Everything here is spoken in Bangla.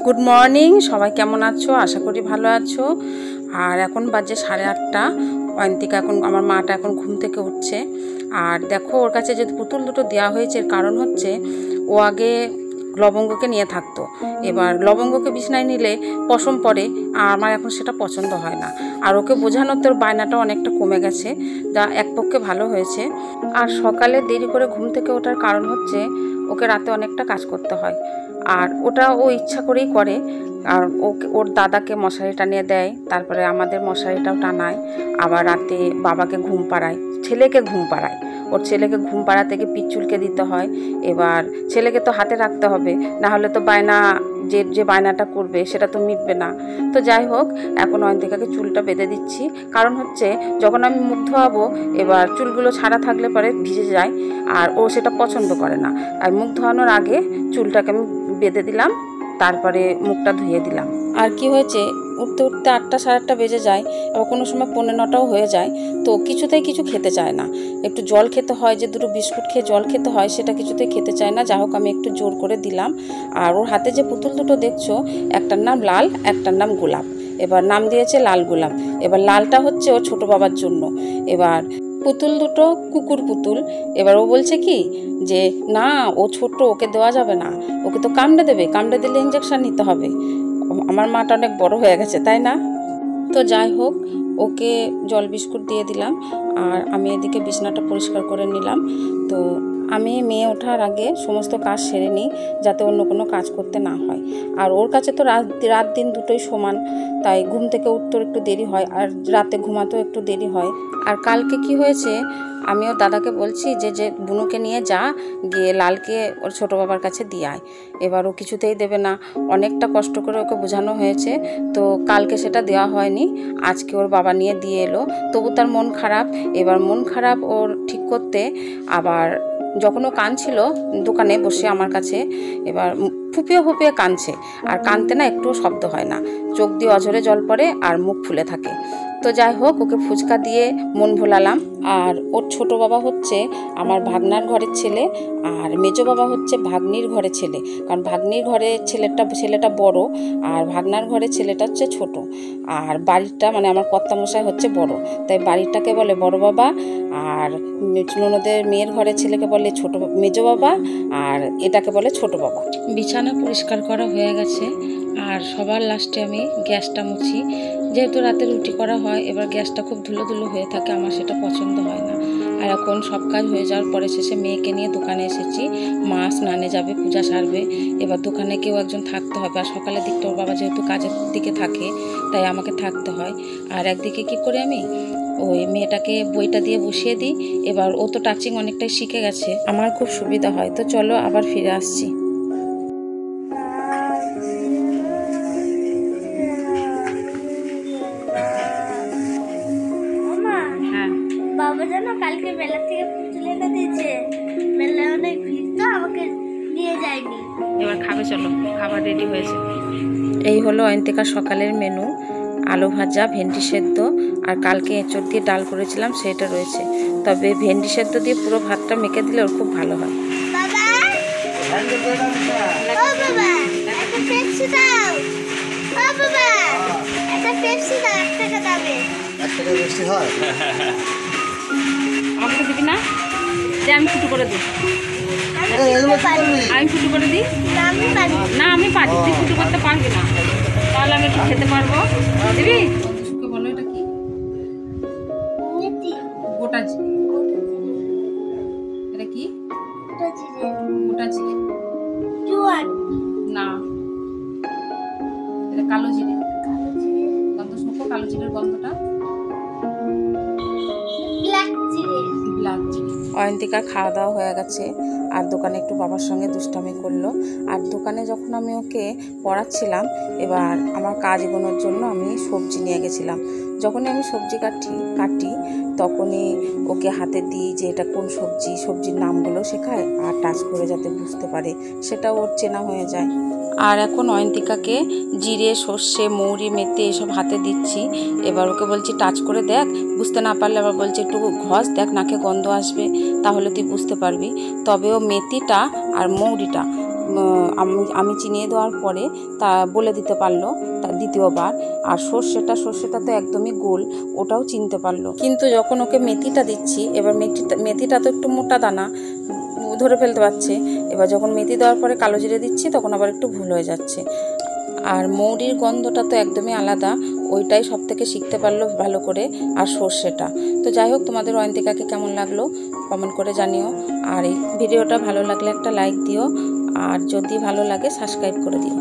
গুড মর্নিং, সবাই কেমন আছো? আশা করি ভালো আছো। আর এখন বাজে 8:30। অয়ন্তিকা এখন, আমার মাটা এখন ঘুম থেকে উঠছে। আর দেখো, ওর কাছে যে পুতুল দুটো দেওয়া হয়েছে, এর কারণ হচ্ছে ও আগে লবঙ্গকে নিয়ে থাকতো। এবার লবঙ্গকে বিছনায় নিলে পশম পড়ে, আর আমার এখন সেটা পছন্দ হয় না। আর ওকে বোঝানোর তোর বায়নাটা অনেকটা কমে গেছে, যা এক পক্ষে ভালো হয়েছে। আর সকালে দেরি করে ঘুম থেকে ওঠার কারণ হচ্ছে ওকে রাতে অনেকটা কাজ করতে হয়, আর ওটা ও ইচ্ছা করেই করে। আর ওর দাদাকে মশারি টানিয়ে দেয়, তারপরে আমাদের মশারিটাও টানায়, আবার রাতে বাবাকে ঘুম পাড়ায়, ছেলেকে ঘুম পাড়ায়। ওর ছেলেকে ঘুম পাড়াতে গিয়ে পিচ্চুলকে দিতে হয়। এবার ছেলেকে তো হাতে রাখতে হবে, না হলে তো বায়না, যে বায়নাটা করবে সেটা তো মিটবে না। তো যাই হোক, এখন অয়ন্তিকাকে চুলটা বেঁধে দিচ্ছি। কারণ হচ্ছে যখন আমি মুখ ধোয়াবো, এবার চুলগুলো ছাড়া থাকলে পরে ভিজে যায়, আর ও সেটা পছন্দ করে না। আর মুখ ধোয়ানোর আগে চুলটাকে আমি বেঁধে দিলাম, তারপরে মুখটা ধুয়ে দিলাম। আর কি হয়েছে, উঠতে উঠতে 8টা সাড়ে 8টা বেজে যায়, এবার কোনো সময় 9:45টাও হয়ে যায়। তো কিছুতেই কিছু খেতে চায় না। একটু জল খেতে হয়, যে দুটো বিস্কুট খেয়ে জল খেতে হয়, সেটা কিছুতেই খেতে চায় না। যাই হোক, আমি একটু জোর করে দিলাম। আর ওর হাতে যে পুতুল দুটো দেখছো, একটার নাম লাল, একটার নাম গোলাপ। এবার নাম দিয়েছে লাল গোলাপ। এবার লালটা হচ্ছে ওর ছোটো বাবার জন্য। এবার পুতুল দুটো কুকুর পুতুল। এবার ও বলছে কি যে না, ও ছোট, ওকে দেওয়া যাবে না, ওকে তো কামড়ে দেবে, কামড়ে দিলে ইঞ্জেকশন নিতে হবে। আমার মাটা অনেক বড় হয়ে গেছে, তাই না? তো যাই হোক, ওকে জল বিস্কুট দিয়ে দিলাম, আর আমি এদিকে বিছানাটা পরিষ্কার করে নিলাম। তো আমি মেয়ে ওঠার আগে সমস্ত কাজ সেরে নিই, যাতে অন্য কোনো কাজ করতে না হয়। আর ওর কাছে তো রাত দিন দুটোই সমান, তাই ঘুম থেকে উঠতেও একটু দেরি হয়, আর রাতে ঘুমাতেও একটু দেরি হয়। আর কালকে কি হয়েছে, আমি ওর দাদাকে বলছি যে বুনুকে নিয়ে যা, গিয়ে লালকে ওর ছোটো বাবার কাছে দিয়ে আয়। এবার ও কিছুতেই দেবে না। অনেকটা কষ্ট করে ওকে বোঝানো হয়েছে, তো কালকে সেটা দেওয়া হয়নি। আজকে ওর বাবা নিয়ে দিয়ে এলো, তবু তার মন খারাপ। এবার মন খারাপ ওর ঠিক করতে, আবার যখন ও কাঁদছিল দোকানে বসে আমার কাছে, এবার ফুপিয়ে ফুপিয়ে কাঁদছে। আর কাঁদতে না একটুও শব্দ হয় না, চোখ দিয়ে অঝরে জল পড়ে আর মুখ ফুলে থাকে। তো যাই হোক, ওকে ফুচকা দিয়ে মন ভোলালাম। আর ওর ছোট বাবা হচ্ছে আমার ভাগনার ঘরের ছেলে, আর মেজো বাবা হচ্ছে ভাগ্নির ঘরের ছেলে। কারণ ভাগ্নির ঘরে ছেলেটা বড়, আর ভাগনার ঘরে ছেলেটা হচ্ছে ছোট। আর বাড়িটা মানে আমার কর্তামশাই হচ্ছে বড়, তাই বাড়িটাকে বলে বড় বাবা, আর ননদের মেয়ের ঘরের ছেলেকে বলে ছোট মেজো বাবা, আর এটাকে বলে ছোট বাবা। বিছানা পরিষ্কার করা হয়ে গেছে, আর সবার লাস্টে আমি গ্যাসটা মুছি। যেহেতু রাতে রুটি করা হয়, এবার গ্যাসটা খুব ধুলো ধুলো হয়ে থাকে, আমার সেটা পছন্দ হয় না। আর এখন সব কাজ হয়ে যাওয়ার পরে শেষে মেয়েকে নিয়ে দোকানে এসেছি। মা স্নানে যাবে, পূজা সারবে, এবার দোকানে কেউ একজন থাকতে হবে। আর সকালের দিকটা ওর বাবা যেহেতু কাজের দিকে থাকে, তাই আমাকে থাকতে হয়। আর একদিকে কি করে আমি ওই মেয়েটাকে বইটা দিয়ে বসিয়ে দিই। এবার ও তো টাচিং অনেকটাই শিখে গেছে, আমার খুব সুবিধা হয়। তো চলো আবার ফিরে আসছি। বাবা জানো কালকে মেলা থেকে পুতুল এনে দিয়েছে, মেলায় অনেক ভিড় তো আমাকে নিয়ে যায়নি। এবার খাবে, চলো, খাবার রেডি হয়েছে। এই হলো অয়ন্তিকার সকালের মেনু: আলু ভাজা, ভেন্ডি সেদ্ধ, আর কালকে এঁচড় দিয়ে ডাল করেছিলাম, সেটা রয়েছে। তবে ভেন্ডি সেদ্ধ দিয়ে পুরো ভাতটা মেখে দিলে ওর খুব ভালো হয়। বাবা, ও বাবা, একটা পেপসি দাও। ও বাবা, একটা পেপসি দাও, 1 টাকা দামে। 1 টাকা বেশি হয়? আমাকে দিবি না? যে আমি ফুটো করে দিই, আমি ফুটো করে দিই। না, আমি পারি, তুই ফুটো করতে পারবি না, তাহলে আমি একটু খেতে পারবো। দিবি? বলো, এটা কি? গোটা জিরে। এটা কি? গোটা জিরে না, এটা কালো জিরে। গন্ধ শুকো, কালো জিরের গন্ধটা। ব্ল্যাক জিরে। অয়ন্তিকা খাওয়া দাওয়া হয়ে গেছে, আর দোকানে একটু বাবার সঙ্গে দুষ্টামি করলো। আর দোকানে যখন আমি ওকে পড়াচ্ছিলাম, এবার আমার কাজ এগোনোর জন্য আমি সবজি নিয়ে গেছিলাম। যখনই আমি সবজি কাটি তখনই ওকে হাতে দিই যে এটা কোন সবজি, সবজির নামগুলো শেখায়, আর টাচ করে যাতে বুঝতে পারে, সেটা ওর চেনা হয়ে যায়। আর এখন অয়ন্তিকাকে জিরে, সর্ষে, মৌরি, মেথি এসব হাতে দিচ্ছি। এবার ওকে বলছি টাচ করে দেখ, বুঝতে না পারলে আবার বলছি একটু ঘষ দেখ, নাকে গন্ধ আসবে, তাহলে তুই বুঝতে পারবি। তবে ও মেথিটা আর মৌরিটা আমি চিনিয়ে দেওয়ার পরে তা বলে দিতে পারলো তা দ্বিতীয়বার। আর সর্ষেটা তো একদমই গোল, ওটাও চিনতে পারলো। কিন্তু যখন ওকে মেথিটা দিচ্ছি, এবার মেথিটা তো একটু মোটা দানা, ধরে ফেলতে পারছে। এবার যখন মেথি দেওয়ার পরে কালো জিরে দিচ্ছি তখন আবার একটু ভুল হয়ে যাচ্ছে। আর মৌরির গন্ধটা তো একদমই আলাদা, ওইটাই সব থেকে শিখতে পারলো ভালো করে। আর সর্ষেটা তো যাই হোক, তোমাদের অয়ন্তিকাকে কেমন লাগলো কমেন্ট করে জানিও। আর এই ভিডিওটা ভালো লাগলে একটা লাইক দিও, আর যদি ভালো লাগে সাবস্ক্রাইব করে দিও।